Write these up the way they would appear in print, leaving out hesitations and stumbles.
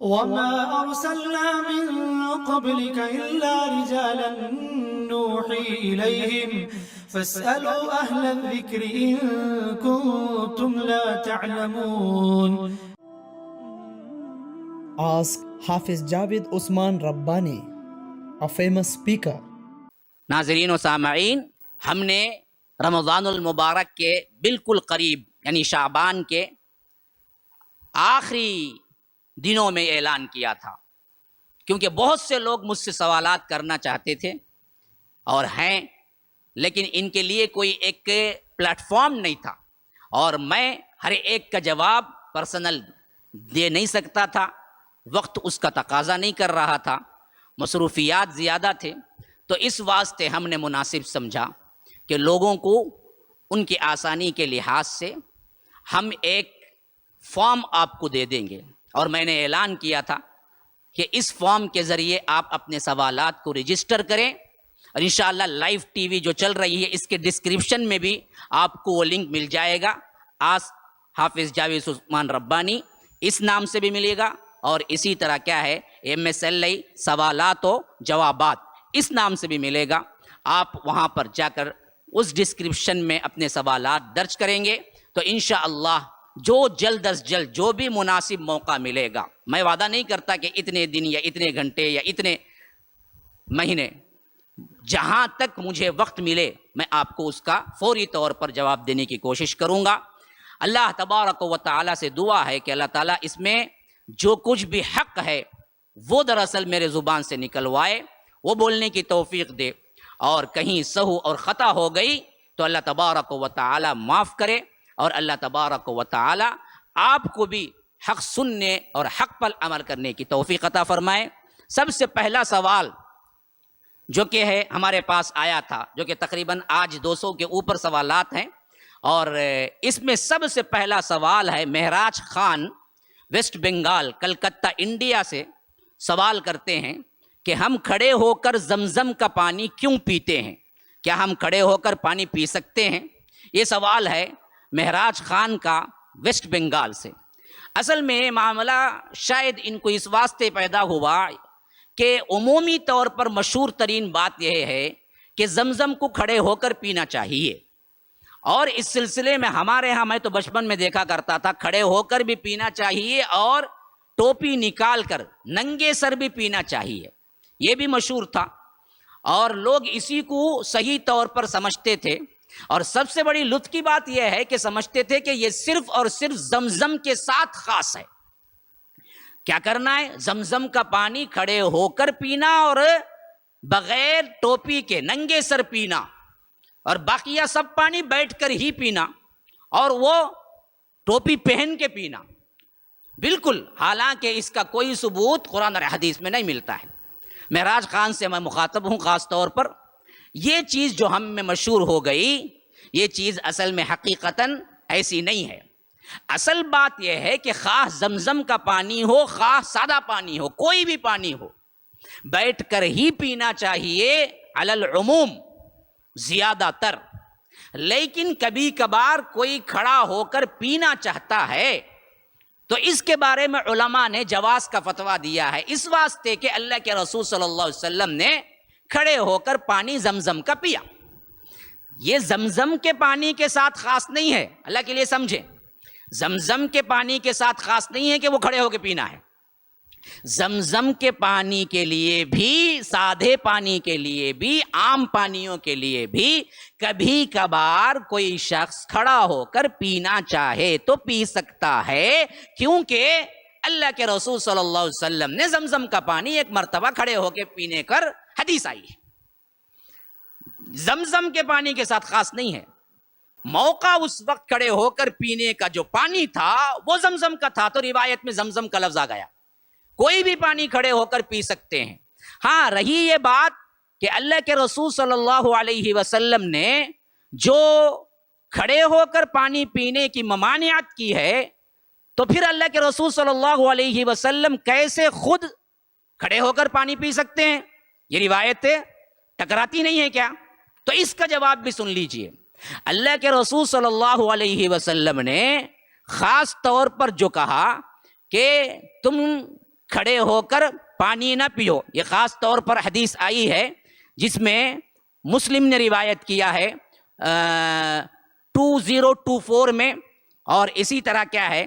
وما أرسلنا من قبلك إلا رجالا نوحي إليهم فاسألوا أهل الذكر إن كنتم لا تعلمون. Ask Hafiz Javed Usman Rabbani, a famous speaker. ناظرین و سامعین، ہم نے رمضان المبارک کے بالکل قریب یعنی شعبان کے آخری دنوں میں اعلان کیا تھا، کیونکہ بہت سے لوگ مجھ سے سوالات کرنا چاہتے تھے اور ہیں، لیکن ان کے لیے کوئی ایک پلیٹ فارم نہیں تھا اور میں ہر ایک کا جواب پرسنل دے نہیں سکتا تھا، وقت اس کا تقاضا نہیں کر رہا تھا، مصروفیات زیادہ تھے، تو اس واسطے ہم نے مناسب سمجھا کہ لوگوں کو ان کی آسانی کے لحاظ سے ہم ایک فارم آپ کو دے دیں گے، اور میں نے اعلان کیا تھا کہ اس فارم کے ذریعے آپ اپنے سوالات کو رجسٹر کریں، اور انشاءاللہ لائیو ٹی وی جو چل رہی ہے اس کے ڈسکرپشن میں بھی آپ کو وہ لنک مل جائے گا، آس حافظ جاوید عثمان ربانی اس نام سے بھی ملے گا، اور اسی طرح کیا ہے MSLI سوالات و جوابات اس نام سے بھی ملے گا۔ آپ وہاں پر جا کر اس ڈسکرپشن میں اپنے سوالات درج کریں گے تو انشاءاللہ جو جلد از جلد جو بھی مناسب موقع ملے گا، میں وعدہ نہیں کرتا کہ اتنے دن یا اتنے گھنٹے یا اتنے مہینے، جہاں تک مجھے وقت ملے میں آپ کو اس کا فوری طور پر جواب دینے کی کوشش کروں گا۔ اللہ تبارک و تعالیٰ سے دعا ہے کہ اللہ تعالیٰ اس میں جو کچھ بھی حق ہے وہ دراصل میرے زبان سے نکلوائے، وہ بولنے کی توفیق دے، اور کہیں سہو اور خطا ہو گئی تو اللہ تبارک و تعالیٰ معاف کرے، اور اللہ تبارک و تعالیٰ آپ کو بھی حق سننے اور حق پر عمل کرنے کی توفیق عطا فرمائے۔ سب سے پہلا سوال جو کہ ہے ہمارے پاس آیا تھا، جو کہ تقریباً آج 200 کے اوپر سوالات ہیں، اور اس میں سب سے پہلا سوال ہے مہراج خان ویسٹ بنگال کلکتہ انڈیا سے سوال کرتے ہیں کہ ہم کھڑے ہو کر زمزم کا پانی کیوں پیتے ہیں؟ کیا ہم کھڑے ہو کر پانی پی سکتے ہیں؟ یہ سوال ہے مہراج خان کا ویسٹ بنگال سے۔ اصل میں معاملہ شاید ان کو اس واسطے پیدا ہوا کہ عمومی طور پر مشہور ترین بات یہ ہے کہ زمزم کو کھڑے ہو کر پینا چاہیے، اور اس سلسلے میں ہمارے ہاں میں تو بچپن میں دیکھا کرتا تھا کھڑے ہو کر بھی پینا چاہیے اور ٹوپی نکال کر ننگے سر بھی پینا چاہیے، یہ بھی مشہور تھا، اور لوگ اسی کو صحیح طور پر سمجھتے تھے، اور سب سے بڑی لطف کی بات یہ ہے کہ سمجھتے تھے کہ یہ صرف اور صرف زمزم کے ساتھ خاص ہے۔ کیا کرنا ہے؟ زمزم کا پانی کھڑے ہو کر پینا اور بغیر ٹوپی کے ننگے سر پینا، اور باقیہ سب پانی بیٹھ کر ہی پینا، اور وہ ٹوپی پہن کے پینا، بالکل، حالانکہ اس کا کوئی ثبوت قرآن اور حدیث میں نہیں ملتا ہے۔ مہراج خان سے میں مخاطب ہوں خاص طور پر، یہ چیز جو ہم میں مشہور ہو گئی، یہ چیز اصل میں حقیقتاً ایسی نہیں ہے۔ اصل بات یہ ہے کہ خواہ زمزم کا پانی ہو، خواہ سادہ پانی ہو، کوئی بھی پانی ہو، بیٹھ کر ہی پینا چاہیے علی العموم زیادہ تر، لیکن کبھی کبھار کوئی کھڑا ہو کر پینا چاہتا ہے تو اس کے بارے میں علماء نے جواز کا فتویٰ دیا ہے، اس واسطے کہ اللہ کے رسول صلی اللہ علیہ وسلم نے کھڑے ہو کر پانی زمزم کا پیا۔ یہ زمزم کے پانی کے ساتھ خاص نہیں ہے، اللہ کے لیے سمجھیں، زمزم کے پانی کے ساتھ خاص نہیں ہے کہ وہ کھڑے ہو کے پینا ہے۔ زمزم کے پانی کے لیے بھی، سادے پانی کے لیے بھی، عام پانیوں کے لیے بھی کبھی کبھار کوئی شخص کھڑا ہو کر پینا چاہے تو پی سکتا ہے، کیونکہ اللہ کے رسول صلی اللہ علیہ وسلم نے زمزم کا پانی ایک مرتبہ کھڑے ہو کے پینے کر حدیث آئی ہے۔ زمزم کے پانی کے ساتھ خاص نہیں ہے، موقع اس وقت کھڑے ہو کر پینے کا جو پانی تھا وہ زمزم کا تھا، تو روایت میں زمزم کا لفظ آ گیا، کوئی بھی پانی کھڑے ہو کر پی سکتے ہیں۔ ہاں، رہی یہ بات کہ اللہ کے رسول صلی اللہ علیہ وسلم نے جو کھڑے ہو کر پانی پینے کی ممانعت کی ہے، تو پھر اللہ کے رسول صلی اللہ علیہ وسلم کیسے خود کھڑے ہو کر پانی پی سکتے ہیں؟ یہ روایتیں ٹکراتی نہیں ہیں کیا؟ تو اس کا جواب بھی سن لیجئے۔ اللہ کے رسول صلی اللہ علیہ وسلم نے خاص طور پر جو کہا کہ تم کھڑے ہو کر پانی نہ پیو. یہ خاص طور پر حدیث آئی ہے جس میں مسلم نے روایت کیا ہے 2024 میں, اور اسی طرح کیا ہے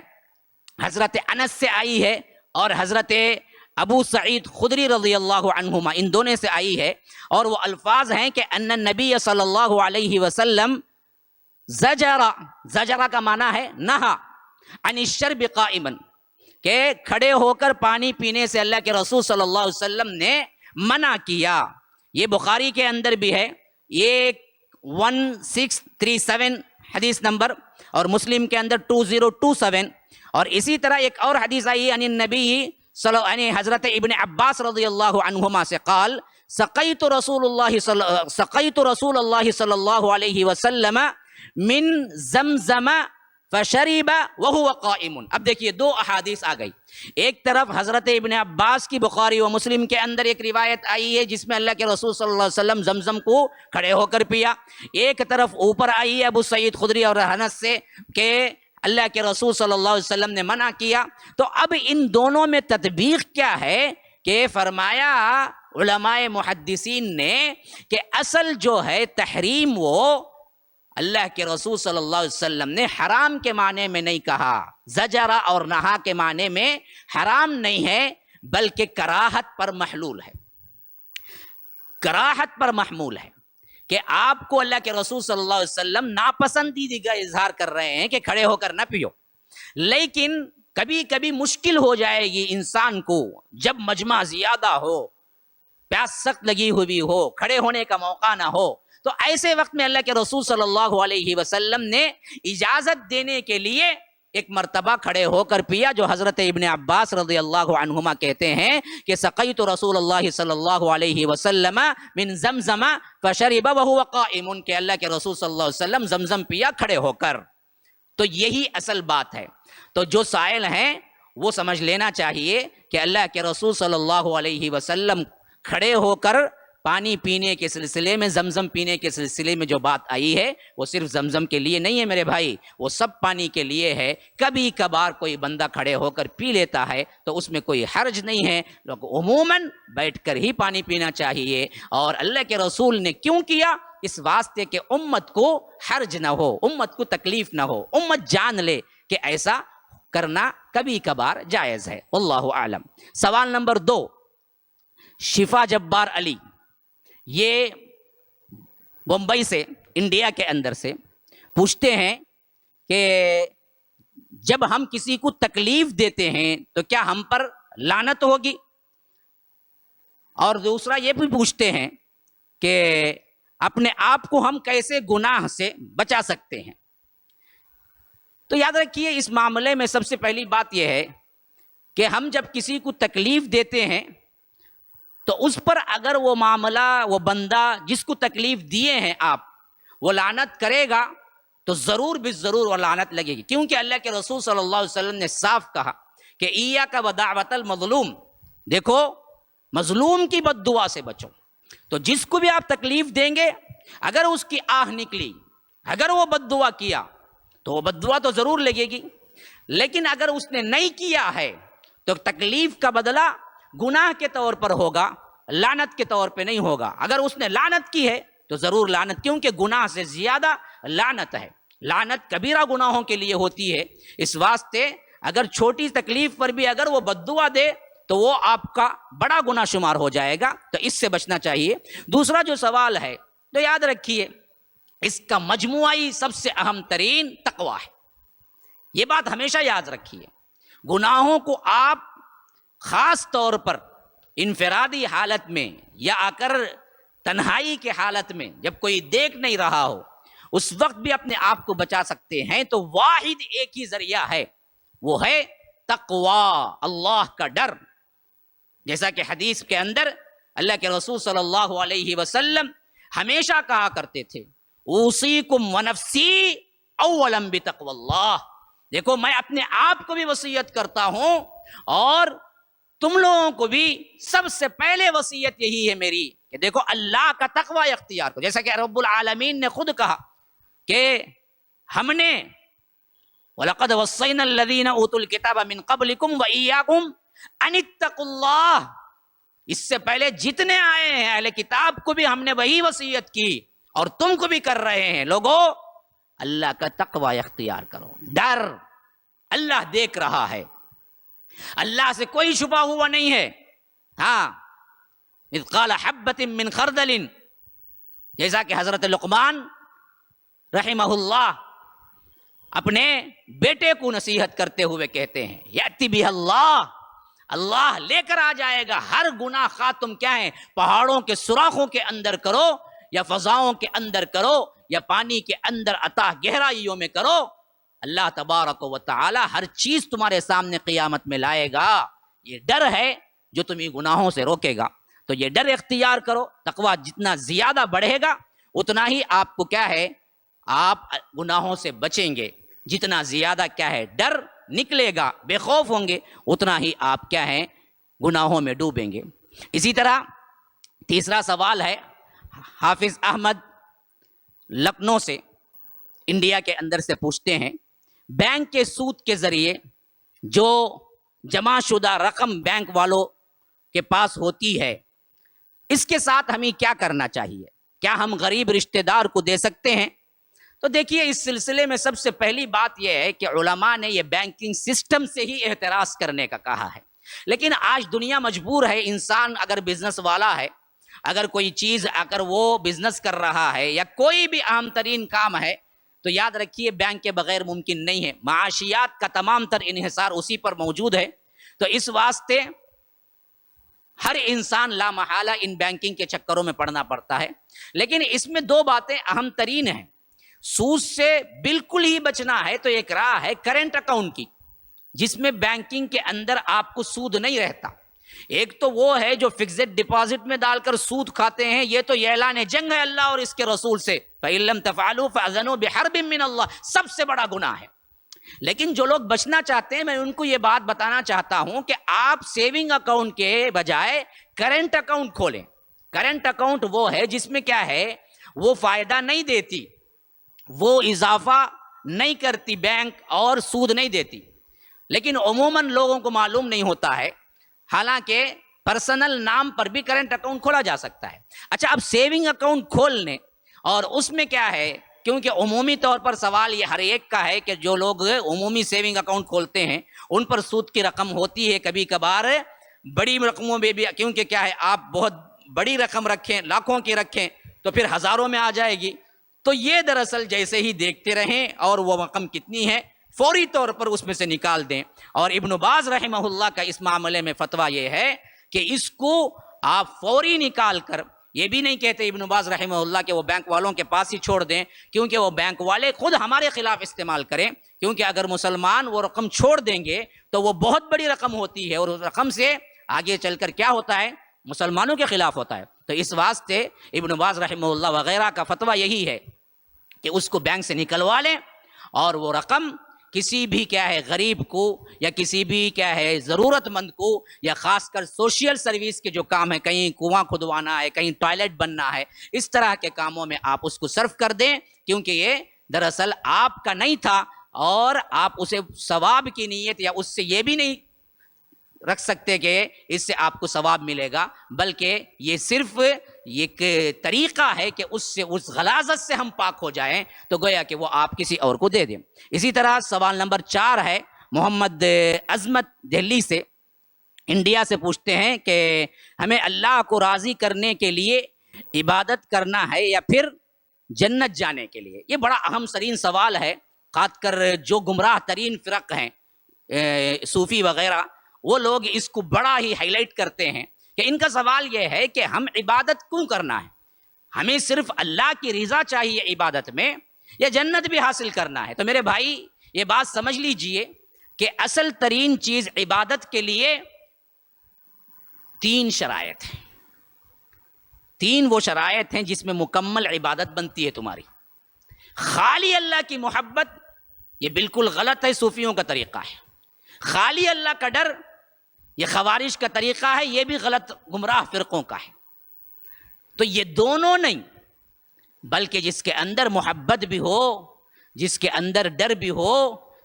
حضرت انس سے آئی ہے اور حضرت ابو سعید خدری رضی اللہ عنہما, ان دونوں سے آئی ہے, اور وہ الفاظ ہیں کہ ان النبی صلی اللہ علیہ وسلم زجرہ کا معنی ہے نہا عن الشرب قائما, کہ کھڑے ہو کر پانی پینے سے اللہ کے رسول صلی اللہ علیہ وسلم نے منع کیا. یہ بخاری کے اندر بھی ہے, یہ 1637 حدیث نمبر, اور مسلم کے اندر 2027, اور اسی طرح ایک اور حدیث آئی ہے نبی یعنی حضرت ابن عباس رضی اللہ عنہما سے قال سقیت رسول اللہ صلی اللہ علیہ وسلم من زمزم فشرب وهو قائم. اب دیکھیے دو احادیث آ گئی. ایک طرف حضرت ابن عباس کی بخاری و مسلم کے اندر ایک روایت آئی ہے جس میں اللہ کے رسول صلی اللہ علیہ وسلم زمزم کو کھڑے ہو کر پیا. ایک طرف اوپر آئی ہے ابو سعید خدری اور انس سے کہ اللہ کے رسول صلی اللہ علیہ وسلم نے منع کیا. تو اب ان دونوں میں تطبیق کیا ہے کہ فرمایا علماء محدثین نے کہ اصل جو ہے تحریم وہ اللہ کے رسول صلی اللہ علیہ وسلم نے حرام کے معنی میں نہیں کہا, زجرہ اور نہا کے معنی میں حرام نہیں ہے بلکہ کراہت پر محلول ہے, کراہت پر محمول ہے کہ آپ کو اللہ کے رسول صلی اللہ علیہ وسلم ناپسندیدگی کا اظہار کر رہے ہیں کہ کھڑے ہو کر نہ پیو, لیکن کبھی کبھی مشکل ہو جائے گی انسان کو, جب مجمع زیادہ ہو, پیاس سخت لگی ہوئی ہو, کھڑے ہونے کا موقع نہ ہو, تو ایسے وقت میں اللہ کے رسول صلی اللہ علیہ وسلم نے اجازت دینے کے لیے ایک مرتبہ کھڑے ہو کر پیا, جو حضرت ابن عباس رضی اللہ عنہما کہتے ہیں کہ سقیت رسول اللہ صلی اللہ علیہ وسلم من زمزم فشرب وهو قائم, کہ اللہ کے رسول صلی اللہ علیہ وسلم زمزم پیا کھڑے ہو کر. تو یہی اصل بات ہے. تو جو سائل ہیں وہ سمجھ لینا چاہیے کہ اللہ کے رسول صلی اللہ علیہ وسلم کھڑے ہو کر پانی پینے کے سلسلے میں, زمزم پینے کے سلسلے میں جو بات آئی ہے وہ صرف زمزم کے لیے نہیں ہے میرے بھائی, وہ سب پانی کے لیے ہے. کبھی کبھار کوئی بندہ کھڑے ہو کر پی لیتا ہے تو اس میں کوئی حرج نہیں ہے, لوگ عموماً بیٹھ کر ہی پانی پینا چاہیے. اور اللہ کے رسول نے کیوں کیا؟ اس واسطے کہ امت کو حرج نہ ہو, امت کو تکلیف نہ ہو, امت جان لے کہ ایسا کرنا کبھی کبھار جائز ہے. واللہ اعلم. سوال نمبر 2, شفا جبار علی, یہ بمبئی سے, انڈیا کے اندر سے پوچھتے ہیں کہ جب ہم کسی کو تکلیف دیتے ہیں تو کیا ہم پر لعنت ہوگی؟ اور دوسرا یہ بھی پوچھتے ہیں کہ اپنے آپ کو ہم کیسے گناہ سے بچا سکتے ہیں؟ تو یاد رکھیے اس معاملے میں سب سے پہلی بات یہ ہے کہ ہم جب کسی کو تکلیف دیتے ہیں تو اس پر اگر وہ معاملہ, وہ بندہ جس کو تکلیف دیے ہیں آپ, وہ لعنت کرے گا تو ضرور بالضرور وہ لعنت لگے گی, کیونکہ اللہ کے رسول صلی اللہ علیہ وسلم نے صاف کہا کہ ایاک ودعوۃ المظلوم, دیکھو مظلوم کی بد دعا سے بچو. تو جس کو بھی آپ تکلیف دیں گے, اگر اس کی آہ نکلی, اگر وہ بد دعا کیا تو وہ بد دعا تو ضرور لگے گی, لیکن اگر اس نے نہیں کیا ہے تو تکلیف کا بدلہ گناہ کے طور پر ہوگا, لعنت کے طور پہ نہیں ہوگا. اگر اس نے لعنت کی ہے تو ضرور لعنت, کیونکہ گناہ سے زیادہ لعنت ہے. لعنت کبیرہ گناہوں کے لیے ہوتی ہے, اس واسطے اگر چھوٹی تکلیف پر بھی اگر وہ بد دعا دے تو وہ آپ کا بڑا گناہ شمار ہو جائے گا, تو اس سے بچنا چاہیے. دوسرا جو سوال ہے تو یاد رکھیے اس کا مجموعی سب سے اہم ترین تقویٰ ہے. یہ بات ہمیشہ یاد رکھیے. گناہوں کو آپ خاص طور پر انفرادی حالت میں یا آ کر تنہائی کے حالت میں جب کوئی دیکھ نہیں رہا ہو اس وقت بھی اپنے آپ کو بچا سکتے ہیں. تو واحد ایک ہی ذریعہ ہے, وہ ہے تقویٰ, اللہ کا ڈر. جیسا کہ حدیث کے اندر اللہ کے رسول صلی اللہ علیہ وسلم ہمیشہ کہا کرتے تھے اوصیکم ونفسی اولا بتقوی اللہ. دیکھو میں اپنے آپ کو بھی وصیت کرتا ہوں اور تم لوگوں کو بھی سب سے پہلے وصیت یہی ہے میری کہ دیکھو اللہ کا تقوی اختیار کرو. جیسا کہ رب العالمین نے خود کہا کہ ہم نے وَلَقَدْ وَصَّيْنَا الَّذِينَ أُوتُوا الْكِتَابَ مِنْ قَبْلِكُمْ وَإِيَّاكُمْ ان اتقوا اللہ، اس سے پہلے جتنے آئے ہیں اہل کتاب کو بھی ہم نے وہی وصیت کی اور تم کو بھی کر رہے ہیں، لوگوں اللہ کا تقوی اختیار کرو، ڈر، اللہ دیکھ رہا ہے، اللہ سے کوئی چھپا ہوا نہیں ہے۔ ہاں، اذ قال حبۃ من خردل، جیسا کہ حضرت لقمان رحمہ اللہ اپنے بیٹے کو نصیحت کرتے ہوئے کہتے ہیں، یأتی بہ اللہ، اللہ لے کر آ جائے گا ہر گناہ، خواہ تم کیا ہیں پہاڑوں کے سوراخوں کے اندر کرو یا فضاؤں کے اندر کرو یا پانی کے اندر اتاہ گہرائیوں میں کرو، اللہ تبارک و تعالی ہر چیز تمہارے سامنے قیامت میں لائے گا۔ یہ ڈر ہے جو تمہیں گناہوں سے روکے گا، تو یہ ڈر اختیار کرو۔ تقویٰ جتنا زیادہ بڑھے گا اتنا ہی آپ کو کیا ہے، آپ گناہوں سے بچیں گے، جتنا زیادہ کیا ہے ڈر نکلے گا، بے خوف ہوں گے، اتنا ہی آپ کیا ہیں گناہوں میں ڈوبیں گے۔ اسی طرح تیسرا سوال ہے حافظ احمد لکھنؤ سے، انڈیا کے اندر سے پوچھتے ہیں، بینک کے سود کے ذریعے جو جمع شدہ رقم بینک والوں کے پاس ہوتی ہے، اس کے ساتھ ہمیں کیا کرنا چاہیے؟ کیا ہم غریب رشتہ دار کو دے سکتے ہیں؟ تو دیکھیے، اس سلسلے میں سب سے پہلی بات یہ ہے کہ علماء نے یہ بینکنگ سسٹم سے ہی احتراز کرنے کا کہا ہے، لیکن آج دنیا مجبور ہے، انسان اگر بزنس والا ہے، اگر کوئی چیز اگر وہ بزنس کر رہا ہے یا کوئی بھی اہم ترین کام ہے، تو یاد رکھیے بینک کے بغیر ممکن نہیں ہے، معاشیات کا تمام تر انحصار اسی پر موجود ہے۔ تو اس واسطے ہر انسان لا محالہ ان بینکنگ کے چکروں میں پڑنا پڑتا ہے، لیکن اس میں دو باتیں اہم ترین ہیں۔ سود سے بالکل ہی بچنا ہے تو ایک راہ ہے کرنٹ اکاؤنٹ کی، جس میں بینکنگ کے اندر آپ کو سود نہیں رہتا۔ ایک تو وہ ہے جو فکسڈ ڈپازٹ میں ڈال کر سود کھاتے ہیں، یہ تو اعلان جنگ ہے اللہ اور اس کے رسول سے، فَإِن لَمْ تَفْعَلُوا فَأَذَنُوا بِحَرْبٍ مِّنَ اللَّهِ، سب سے بڑا گناہ ہے۔ لیکن جو لوگ بچنا چاہتے ہیں، میں ان کو یہ بات بتانا چاہتا ہوں کہ آپ سیونگ اکاؤنٹ کے بجائے کرنٹ اکاؤنٹ کھولیں۔ کرنٹ اکاؤنٹ وہ ہے جس میں کیا ہے، وہ فائدہ نہیں دیتی، وہ اضافہ نہیں کرتی بینک اور سود نہیں دیتی، لیکن عموماً لوگوں کو معلوم نہیں ہوتا ہے، حالانکہ پرسنل نام پر بھی کرنٹ اکاؤنٹ کھولا جا سکتا ہے۔ اچھا، اب سیونگ اکاؤنٹ کھولنے اور اس میں کیا ہے، کیونکہ عمومی طور پر سوال یہ ہر ایک کا ہے کہ جو لوگ عمومی سیونگ اکاؤنٹ کھولتے ہیں ان پر سود کی رقم ہوتی ہے، کبھی کبھار بڑی رقموں میں بھی، کیونکہ کیا ہے آپ بہت بڑی رقم رکھیں، لاکھوں کی رکھیں تو پھر ہزاروں میں آ جائے گی۔ تو یہ دراصل جیسے ہی دیکھتے رہیں اور وہ رقم کتنی ہے فوری طور پر اس میں سے نکال دیں۔ اور ابن باز رحمہ اللہ کا اس معاملے میں فتویٰ یہ ہے کہ اس کو آپ فوری نکال کر، یہ بھی نہیں کہتے ابن باز رحمہ اللہ کہ وہ بینک والوں کے پاس ہی چھوڑ دیں، کیونکہ وہ بینک والے خود ہمارے خلاف استعمال کریں، کیونکہ اگر مسلمان وہ رقم چھوڑ دیں گے تو وہ بہت بڑی رقم ہوتی ہے اور اس رقم سے آگے چل کر کیا ہوتا ہے، مسلمانوں کے خلاف ہوتا ہے۔ تو اس واسطے ابن باز رحمہ اللہ وغیرہ کا فتویٰ یہی ہے کہ اس کو بینک سے نکلوا لیں اور وہ رقم کسی بھی کیا ہے غریب کو یا کسی بھی کیا ہے ضرورت مند کو، یا خاص کر سوشل سروس کے جو کام ہے، کہیں کنواں کھدوانا ہے، کہیں ٹوائلٹ بننا ہے، اس طرح کے کاموں میں آپ اس کو صرف کر دیں، کیونکہ یہ دراصل آپ کا نہیں تھا اور آپ اسے ثواب کی نیت یا اس سے یہ بھی نہیں رکھ سکتے کہ اس سے آپ کو ثواب ملے گا، بلکہ یہ صرف ایک طریقہ ہے کہ اس سے اس غلاظت سے ہم پاک ہو جائیں، تو گویا کہ وہ آپ کسی اور کو دے دیں۔ اسی طرح سوال نمبر 4 ہے محمد عظمت دہلی سے، انڈیا سے پوچھتے ہیں کہ ہمیں اللہ کو راضی کرنے کے لیے عبادت کرنا ہے یا پھر جنت جانے کے لیے؟ یہ بڑا اہم ترین سوال ہے، خاص کر جو گمراہ ترین فرق ہیں صوفی وغیرہ، وہ لوگ اس کو بڑا ہی ہائی لائٹ کرتے ہیں کہ ان کا سوال یہ ہے کہ ہم عبادت کیوں کرنا ہے، ہمیں صرف اللہ کی رضا چاہیے عبادت میں یا جنت بھی حاصل کرنا ہے؟ تو میرے بھائی یہ بات سمجھ لیجئے کہ اصل ترین چیز عبادت کے لیے 3 شرائط ہیں، 3 وہ شرائط ہیں جس میں مکمل عبادت بنتی ہے تمہاری۔ خالی اللہ کی محبت، یہ بالکل غلط ہے، صوفیوں کا طریقہ ہے۔ خالی اللہ کا ڈر، یہ خوارج کا طریقہ ہے، یہ بھی غلط گمراہ فرقوں کا ہے۔ تو یہ دونوں نہیں، بلکہ جس کے اندر محبت بھی ہو، جس کے اندر ڈر بھی ہو،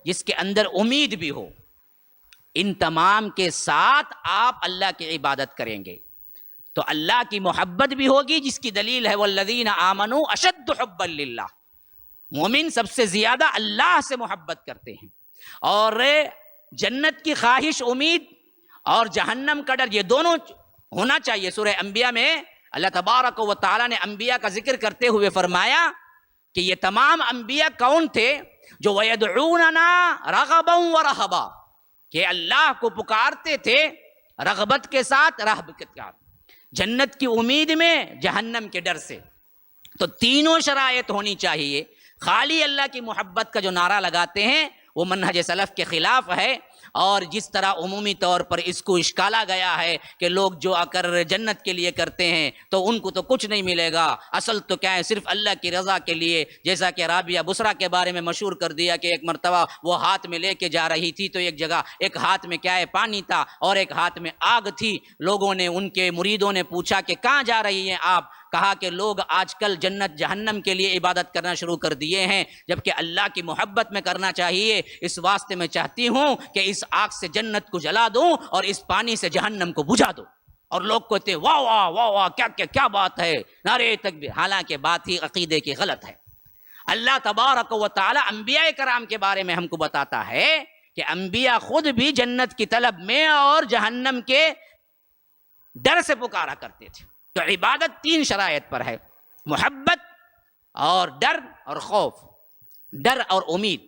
جس کے اندر امید بھی ہو، ان تمام کے ساتھ آپ اللہ کی عبادت کریں گے تو اللہ کی محبت بھی ہوگی، جس کی دلیل ہے والذین آمنوا اشد حبا للہ، مومن سب سے زیادہ اللہ سے محبت کرتے ہیں، اور جنت کی خواہش، امید، اور جہنم کا ڈر، یہ دونوں ہونا چاہیے۔ سورہ انبیاء میں اللہ تبارک و تعالیٰ نے انبیاء کا ذکر کرتے ہوئے فرمایا کہ یہ تمام انبیاء کون تھے؟ جو وَيَدْعُونَنَا رَغَبًا وَرَهَبًا، کہ اللہ کو پکارتے تھے رغبت کے ساتھ، رہبت کے ساتھ، جنت کی امید میں، جہنم کے ڈر سے۔ تو تینوں شرائط ہونی چاہیے۔ خالی اللہ کی محبت کا جو نعرہ لگاتے ہیں وہ منہج سلف کے خلاف ہے، اور جس طرح عمومی طور پر اس کو اشکالا گیا ہے کہ لوگ جو آ کر جنت کے لیے کرتے ہیں تو ان کو تو کچھ نہیں ملے گا، اصل تو کیا ہے، صرف اللہ کی رضا کے لیے۔ جیسا کہ رابعہ بصرہ کے بارے میں مشہور کر دیا کہ ایک مرتبہ وہ ہاتھ میں لے کے جا رہی تھی تو ایک جگہ ایک ہاتھ میں کیا ہے، پانی تھا، اور ایک ہاتھ میں آگ تھی۔ لوگوں نے، ان کے مریدوں نے پوچھا کہ کہاں جا رہی ہیں آپ؟ کہا کہ لوگ آج کل جنت جہنم کے لیے عبادت کرنا شروع کر دیے ہیں، جبکہ اللہ کی محبت میں کرنا چاہیے۔ اس واسطے میں چاہتی ہوں کہ اس آگ سے جنت کو جلا دوں اور اس پانی سے جہنم کو بجھا دوں۔ اور لوگ کہتے ہیں واہ واہ واہ واہ، کیا بات ہے، نعرے تکبیر، حالانکہ بات ہی عقیدے کی غلط ہے۔ اللہ تبارک و تعالی انبیاء کرام کے بارے میں ہم کو بتاتا ہے کہ انبیاء خود بھی جنت کی طلب میں اور جہنم کے ڈر سے پکارا کرتے تھے۔ تو عبادت تین شرائط پر ہے، محبت اور ڈر اور خوف، ڈر اور امید،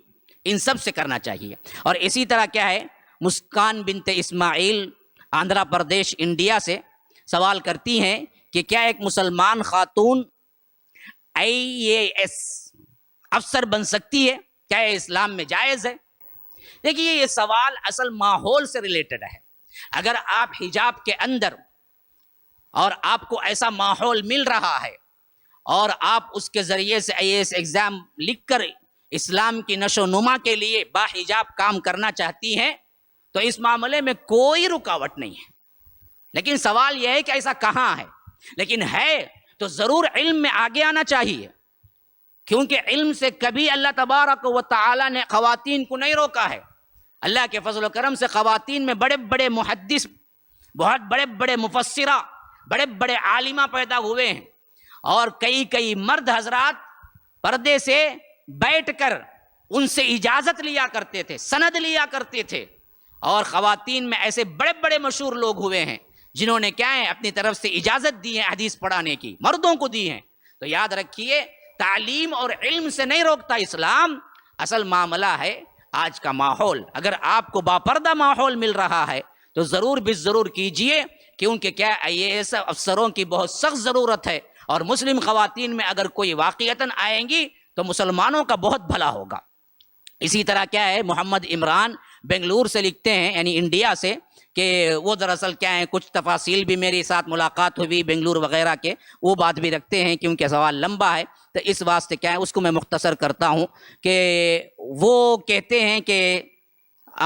ان سب سے کرنا چاہیے۔ اور اسی طرح کیا ہے، مسکان بنت اسماعیل آندھرا پردیش انڈیا سے سوال کرتی ہیں کہ کیا ایک مسلمان خاتون IAS افسر بن سکتی ہے؟ کیا یہ اسلام میں جائز ہے؟ دیکھیے، یہ سوال اصل ماحول سے ریلیٹڈ ہے۔ اگر آپ حجاب کے اندر اور آپ کو ایسا ماحول مل رہا ہے اور آپ اس کے ذریعے سے IAS ایگزام لکھ کر اسلام کی نشو و نما کے لیے باحجاب کام کرنا چاہتی ہیں تو اس معاملے میں کوئی رکاوٹ نہیں ہے۔ لیکن سوال یہ ہے کہ ایسا کہاں ہے؟ لیکن ہے تو ضرور علم میں آگے آنا چاہیے، کیونکہ علم سے کبھی اللہ تبارک و تعالی نے خواتین کو نہیں روکا ہے۔ اللہ کے فضل و کرم سے خواتین میں بڑے بڑے محدث، بہت بڑے بڑے مفسرہ، بڑے بڑے عالمہ پیدا ہوئے ہیں، اور کئی مرد حضرات پردے سے بیٹھ کر ان سے اجازت لیا کرتے تھے، سند لیا کرتے تھے۔ اور خواتین میں ایسے بڑے بڑے مشہور لوگ ہوئے ہیں جنہوں نے کیا ہے، اپنی طرف سے اجازت دی ہے حدیث پڑھانے کی، مردوں کو دی ہیں۔ تو یاد رکھیے، تعلیم اور علم سے نہیں روکتا اسلام، اصل معاملہ ہے آج کا ماحول۔ اگر آپ کو باپردہ ماحول مل رہا ہے تو ضرور ضرور کیجئے، کیونکہ کیا IAS افسروں کی بہت سخت ضرورت ہے، اور مسلم خواتین میں اگر کوئی واقعتاً آئیں گی تو مسلمانوں کا بہت بھلا ہوگا۔ اسی طرح کیا ہے، محمد عمران بنگلور سے لکھتے ہیں، یعنی انڈیا سے، کہ وہ دراصل کیا ہے، کچھ تفاصیل بھی میرے ساتھ ملاقات ہوئی بنگلور وغیرہ کے، وہ بات بھی رکھتے ہیں کیونکہ سوال لمبا ہے، تو اس واسطے کیا ہے اس کو میں مختصر کرتا ہوں کہ وہ کہتے ہیں کہ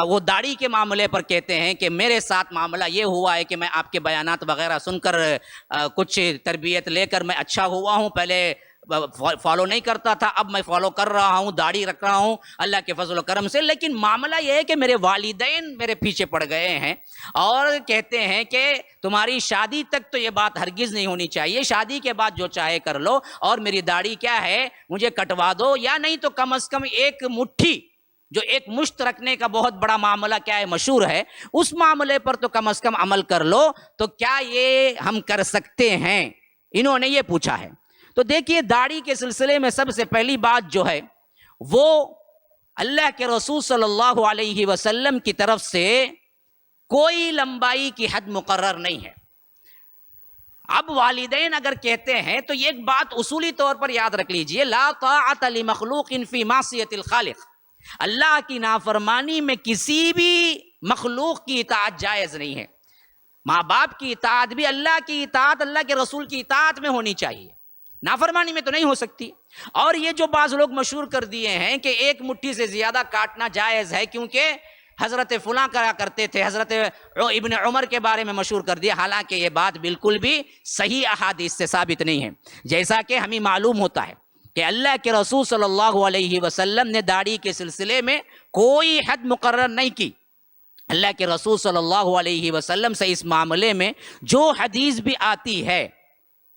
وہ داڑھی کے معاملے پر کہتے ہیں کہ میرے ساتھ معاملہ یہ ہوا ہے کہ میں آپ کے بیانات وغیرہ سن کر کچھ تربیت لے کر میں اچھا ہوا ہوں، پہلے فالو نہیں کرتا تھا، اب میں فالو کر رہا ہوں، داڑھی رکھ رہا ہوں اللہ کے فضل و کرم سے، لیکن معاملہ یہ ہے کہ میرے والدین میرے پیچھے پڑ گئے ہیں اور کہتے ہیں کہ تمہاری شادی تک تو یہ بات ہرگز نہیں ہونی چاہیے، شادی کے بعد جو چاہے کر لو، اور میری داڑھی کیا ہے مجھے کٹوا دو، یا نہیں تو کم از کم ایک مٹھی، جو ایک مشت رکھنے کا بہت بڑا معاملہ کیا ہے مشہور ہے، اس معاملے پر تو کم از کم عمل کر لو۔ تو کیا یہ ہم کر سکتے ہیں؟ انہوں نے یہ پوچھا ہے۔ تو دیکھیے، داڑھی کے سلسلے میں سب سے پہلی بات جو ہے وہ اللہ کے رسول صلی اللہ علیہ وسلم کی طرف سے کوئی لمبائی کی حد مقرر نہیں ہے۔ اب والدین اگر کہتے ہیں تو یہ ایک بات اصولی طور پر یاد رکھ لیجئے، لا طاعت لمخلوق فی معصیت الخالق، اللہ کی نافرمانی میں کسی بھی مخلوق کی اطاعت جائز نہیں ہے۔ ماں باپ کی اطاعت بھی اللہ کی اطاعت، اللہ کے رسول کی اطاعت میں ہونی چاہیے، نافرمانی میں تو نہیں ہو سکتی۔ اور یہ جو بعض لوگ مشہور کر دیے ہیں کہ ایک مٹھی سے زیادہ کاٹنا جائز ہے کیونکہ حضرت فلاں کرا کرتے تھے، حضرت ابن عمر کے بارے میں مشہور کر دیا، حالانکہ یہ بات بالکل بھی صحیح احادیث سے ثابت نہیں ہے۔ جیسا کہ ہمیں معلوم ہوتا ہے کہ اللہ کے رسول صلی اللہ علیہ وسلم نے داڑھی کے سلسلے میں کوئی حد مقرر نہیں کی، اللہ کے رسول صلی اللہ علیہ وسلم سے اس معاملے میں جو حدیث بھی آتی ہے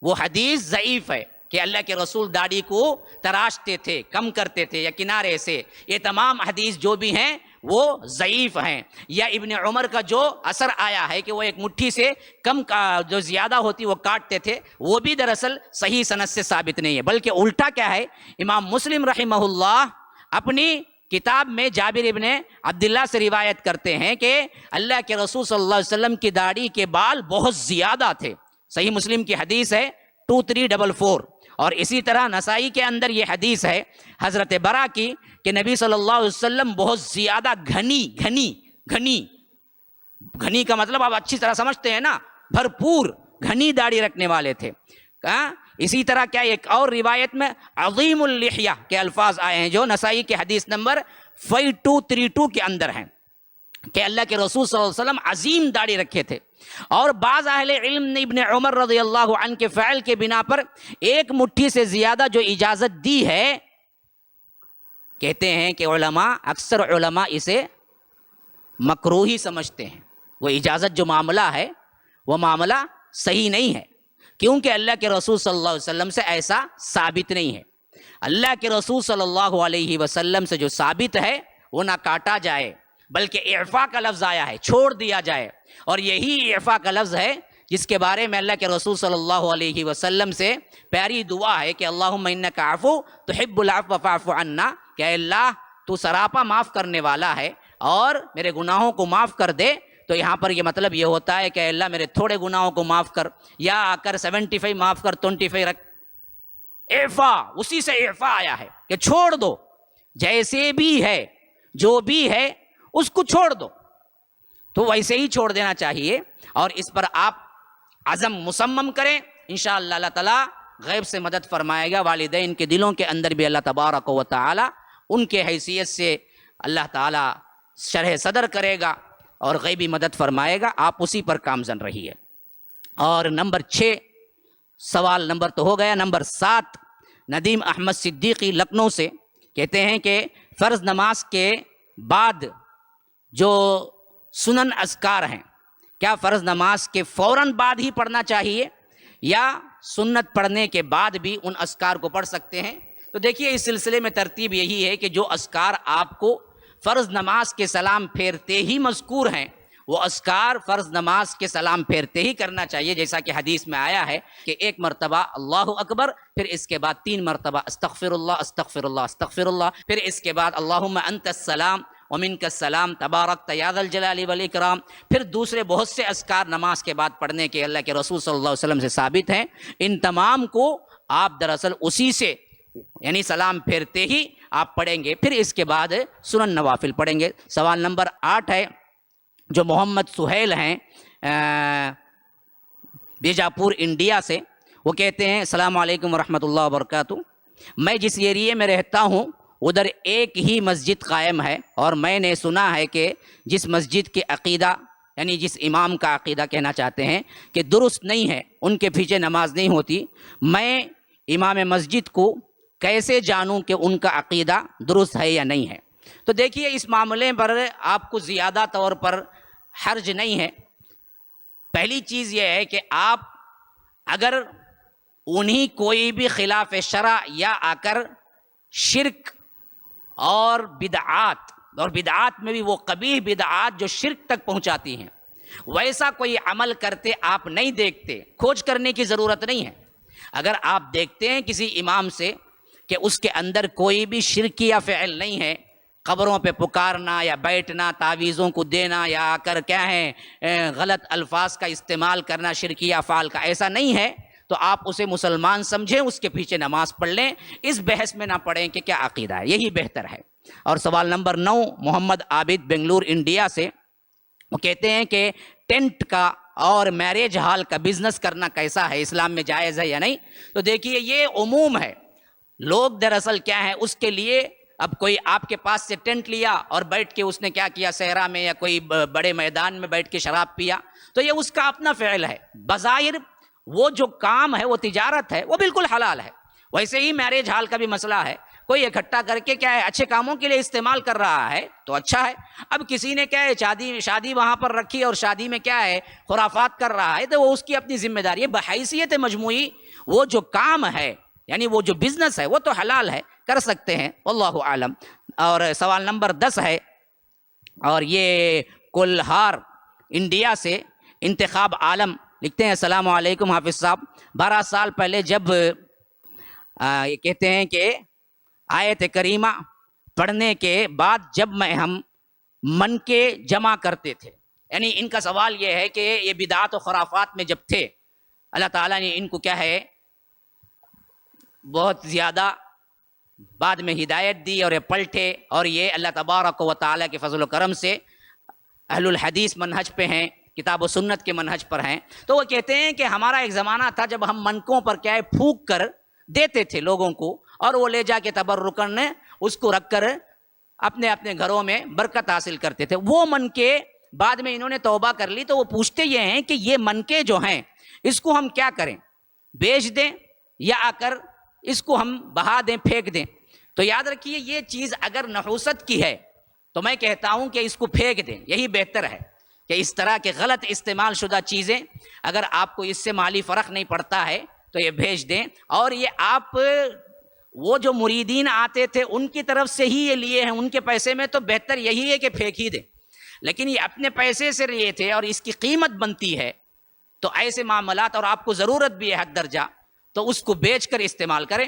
وہ حدیث ضعیف ہے کہ اللہ کے رسول داڑھی کو تراشتے تھے، کم کرتے تھے یا کنارے سے، یہ تمام حدیث جو بھی ہیں وہ ضعیف ہیں۔ یا ابن عمر کا جو اثر آیا ہے کہ وہ ایک مٹھی سے کم جو زیادہ ہوتی وہ کاٹتے تھے، وہ بھی دراصل صحیح سند سے ثابت نہیں ہے، بلکہ الٹا کیا ہے، امام مسلم رحمہ اللہ اپنی کتاب میں جابر ابن عبداللہ سے روایت کرتے ہیں کہ اللہ کے رسول صلی اللہ علیہ وسلم کی داڑھی کے بال بہت زیادہ تھے، صحیح مسلم کی حدیث ہے 2344۔ اور اسی طرح نسائی کے اندر یہ حدیث ہے حضرت برا کی کہ نبی صلی اللہ علیہ وسلم بہت زیادہ گھنی کا مطلب آپ اچھی طرح سمجھتے ہیں نا، بھرپور گھنی داڑھی رکھنے والے تھے۔ اسی طرح کیا ایک اور روایت میں عظیم اللحیہ کے الفاظ آئے ہیں جو نسائی کے حدیث نمبر 5232 کے اندر ہیں کہ اللہ کے رسول صلی اللہ علیہ وسلم عظیم داڑھی رکھے تھے۔ اور بعض اہل علم نے ابن عمر رضی اللہ عنہ کے فعل کے بنا پر ایک مٹھی سے زیادہ جو اجازت دی ہے، کہتے ہیں کہ اکثر علماء اسے مکروہی سمجھتے ہیں، وہ اجازت جو معاملہ ہے وہ معاملہ صحیح نہیں ہے، کیونکہ اللہ کے رسول صلی اللہ علیہ وسلم سے ایسا ثابت نہیں ہے۔ اللہ کے رسول صلی اللہ علیہ وسلم سے جو ثابت ہے وہ نہ کاٹا جائے، بلکہ اعفاء کا لفظ آیا ہے، چھوڑ دیا جائے، اور یہی اعفاء کا لفظ ہے جس کے بارے میں اللہ کے رسول صلی اللہ علیہ وسلم سے پیاری دعا ہے کہ اللہم انک عفو تحب العفو فاعف عنا، کہ اے اللہ تو سراپا معاف کرنے والا ہے اور میرے گناہوں کو معاف کر دے۔ تو یہاں پر یہ مطلب یہ ہوتا ہے کہ اے اللہ میرے تھوڑے گناہوں کو معاف کر، یا آ کر 75 معاف کر 25 رکھ۔ اعفاء، اسی سے اعفاء آیا ہے کہ چھوڑ دو، جیسے بھی ہے جو بھی ہے اس کو چھوڑ دو، تو ویسے ہی چھوڑ دینا چاہیے، اور اس پر آپ عزم مصمم کریں، انشاءاللہ اللہ تعالیٰ غیب سے مدد فرمائے گا۔ والدین کے دلوں کے اندر بھی اللہ تبارک و تعالیٰ ان کے حیثیت سے اللہ تعالیٰ شرح صدر کرے گا اور غیبی مدد فرمائے گا، آپ اسی پر کامزن رہیے۔ اور نمبر 6 سوال نمبر تو ہو گیا، نمبر 7 ندیم احمد صدیقی لکھنؤ سے کہتے ہیں کہ فرض نماز کے بعد جو سنن اذکار ہیں، کیا فرض نماز کے فوراً بعد ہی پڑھنا چاہیے یا سنت پڑھنے کے بعد بھی ان اذکار کو پڑھ سکتے ہیں؟ تو دیکھیے اس سلسلے میں ترتیب یہی ہے کہ جو اذکار آپ کو فرض نماز کے سلام پھیرتے ہی مذکور ہیں وہ اذکار فرض نماز کے سلام پھیرتے ہی کرنا چاہیے، جیسا کہ حدیث میں آیا ہے کہ 1 مرتبہ اللہ اکبر، پھر اس کے بعد 3 مرتبہ استغفر اللہ استغفر اللہ استغفر اللہ، پھر اس کے بعد اللہم انت السلام ومنک السلام تبارکت یا ذا الجلال والاکرام، پھر دوسرے بہت سے اذکار نماز کے بعد پڑھنے کے اللہ کے رسول صلی اللہ علیہ وسلم سے ثابت ہیں۔ ان تمام کو آپ دراصل اسی سے یعنی سلام پھیرتے ہی آپ پڑھیں گے، پھر اس کے بعد سنن نوافل پڑھیں گے۔ سوال نمبر 8 ہے جو محمد سہیل ہیں بیجاپور انڈیا سے، وہ کہتے ہیں السلام علیکم ورحمۃ اللہ وبرکاتہ، میں جس ایریے میں رہتا ہوں ادھر ایک ہی مسجد قائم ہے، اور میں نے سنا ہے کہ جس مسجد کے عقیدہ یعنی جس امام کا عقیدہ کہنا چاہتے ہیں کہ درست نہیں ہے، ان کے پیچھے نماز نہیں ہوتی، میں امام مسجد کو کیسے جانوں کہ ان کا عقیدہ درست ہے یا نہیں ہے؟ تو دیکھیے اس معاملے پر آپ کو زیادہ طور پر حرج نہیں ہے۔ پہلی چیز یہ ہے کہ آپ اگر انہی کوئی بھی خلاف شرع یا آ کر شرک اور بدعات میں بھی وہ قبیح بدعات جو شرک تک پہنچاتی ہیں، ویسا کوئی عمل کرتے آپ نہیں دیکھتے، کھوج کرنے کی ضرورت نہیں ہے۔ اگر آپ دیکھتے ہیں کسی امام سے کہ اس کے اندر کوئی بھی شرکیہ فعل نہیں ہے، قبروں پہ پکارنا یا بیٹھنا، تعویذوں کو دینا یا آ کر کیا ہے غلط الفاظ کا استعمال کرنا، شرکیہ افعال کا ایسا نہیں ہے، تو آپ اسے مسلمان سمجھیں، اس کے پیچھے نماز پڑھ لیں، اس بحث میں نہ پڑھیں کہ کیا عقیدہ ہے، یہی بہتر ہے۔ اور سوال نمبر 9 محمد عابد بنگلور انڈیا سے، وہ کہتے ہیں کہ ٹینٹ کا اور میرج ہال کا بزنس کرنا کیسا ہے، اسلام میں جائز ہے یا نہیں؟ تو دیکھیے یہ عموم ہے، لوگ دراصل کیا ہے اس کے لیے، اب کوئی آپ کے پاس سے ٹینٹ لیا اور بیٹھ کے اس نے کیا کیا صحرا میں یا کوئی بڑے میدان میں بیٹھ کے شراب پیا، تو یہ اس کا اپنا فعل ہے، بظاہر وہ جو کام ہے وہ تجارت ہے، وہ بالکل حلال ہے۔ ویسے ہی میرج ہال کا بھی مسئلہ ہے، کوئی اکٹھا کر کے کیا ہے اچھے کاموں کے لیے استعمال کر رہا ہے تو اچھا ہے. اب کسی نے کیا ہے شادی وہاں پر رکھی اور شادی میں کیا ہے خرافات کر رہا ہے تو وہ اس کی اپنی ذمہ داری ہے. بحیثیت مجموعی وہ جو کام ہے یعنی وہ جو بزنس ہے وہ تو حلال ہے, کر سکتے ہیں, واللہ عالم. اور سوال نمبر 10 ہے, اور یہ کلہار انڈیا سے انتخاب عالم لکھتے ہیں السلام علیکم حافظ صاحب, 12 سال پہلے جب یہ کہتے ہیں کہ آیت کریمہ پڑھنے کے بعد جب ہم من کے جمع کرتے تھے, یعنی ان کا سوال یہ ہے کہ یہ بدعات و خرافات میں جب تھے اللہ تعالیٰ نے ان کو کیا ہے بہت زیادہ بعد میں ہدایت دی اور یہ پلٹے, اور یہ اللہ تبارک و تعالیٰ کے فضل و کرم سے اہل الحدیث منہج پہ ہیں, کتاب و سنت کے منہج پر ہیں. تو وہ کہتے ہیں کہ ہمارا ایک زمانہ تھا جب ہم منکوں پر کیا ہے پھونک کر دیتے تھے لوگوں کو, اور وہ لے جا کے تبرکن اس کو رکھ کر اپنے اپنے گھروں میں برکت حاصل کرتے تھے. وہ منکے بعد میں انہوں نے توبہ کر لی تو وہ پوچھتے یہ ہیں کہ یہ منکے جو ہیں اس کو ہم کیا کریں, بیچ دیں یا آ کر اس کو ہم بہا دیں, پھینک دیں؟ تو یاد رکھیے یہ چیز اگر نحوست کی ہے تو میں کہتا ہوں کہ اس کو پھینک دیں, یہی بہتر ہے کہ اس طرح کے غلط استعمال شدہ چیزیں اگر آپ کو اس سے مالی فرق نہیں پڑتا ہے تو یہ بھیج دیں. اور یہ آپ وہ جو مریدین آتے تھے ان کی طرف سے ہی یہ لیے ہیں, ان کے پیسے میں, تو بہتر یہی ہے کہ پھینک ہی دیں. لیکن یہ اپنے پیسے سے لیے تھے اور اس کی قیمت بنتی ہے تو ایسے معاملات, اور آپ کو ضرورت بھی ہے حد درجہ, تو اس کو بیچ کر استعمال کریں.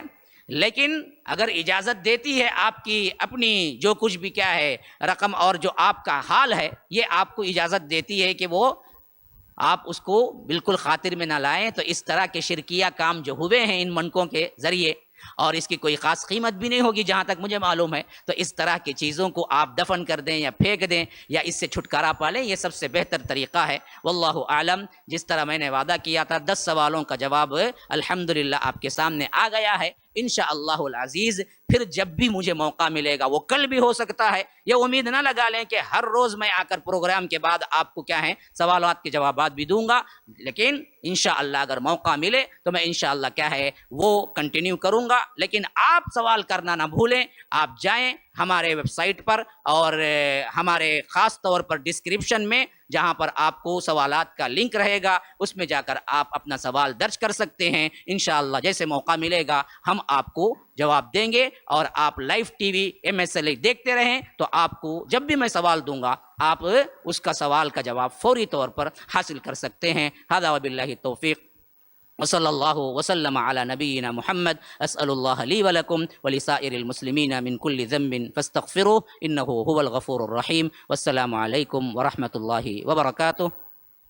لیکن اگر اجازت دیتی ہے آپ کی اپنی جو کچھ بھی کیا ہے رقم اور جو آپ کا حال ہے یہ آپ کو اجازت دیتی ہے کہ وہ آپ اس کو بالکل خاطر میں نہ لائیں, تو اس طرح کے شرکیہ کام جو ہوئے ہیں ان منکوں کے ذریعے, اور اس کی کوئی خاص قیمت بھی نہیں ہوگی جہاں تک مجھے معلوم ہے, تو اس طرح کی چیزوں کو آپ دفن کر دیں یا پھینک دیں یا اس سے چھٹکارا پالیں, یہ سب سے بہتر طریقہ ہے. واللہ عالم. جس طرح میں نے وعدہ کیا تھا 10 سوالوں کا جواب الحمدللہ آپ کے سامنے آ گیا ہے انشاءاللہ العزیز. پھر جب بھی مجھے موقع ملے گا, وہ کل بھی ہو سکتا ہے, یہ امید نہ لگا لیں کہ ہر روز میں آ کر پروگرام کے بعد آپ کو کیا ہے سوالات کے جوابات بھی دوں گا, لیکن انشاءاللہ اگر موقع ملے تو میں انشاءاللہ کیا ہے وہ کنٹینیو کروں گا. لیکن آپ سوال کرنا نہ بھولیں, آپ جائیں ہمارے ویب سائٹ پر اور ہمارے خاص طور پر ڈسکرپشن میں جہاں پر آپ کو سوالات کا لنک رہے گا اس میں جا کر آپ اپنا سوال درج کر سکتے ہیں. انشاءاللہ جیسے موقع ملے گا ہم آپ کو جواب دیں گے, اور آپ لائیو ٹی وی MSLA دیکھتے رہیں تو آپ کو جب بھی میں سوال دوں گا آپ اس کا سوال کا جواب فوری طور پر حاصل کر سکتے ہیں. ھذا وباللہ التوفیق وصلی اللہ وسلم علی نبینا محمد. اسأل اللہ لی ولکم ولسائر المسلمین من کل ذنب فاستغفروه انه هو الغفور الرحیم. والسلام علیکم ورحمۃ اللہ وبرکاتہ.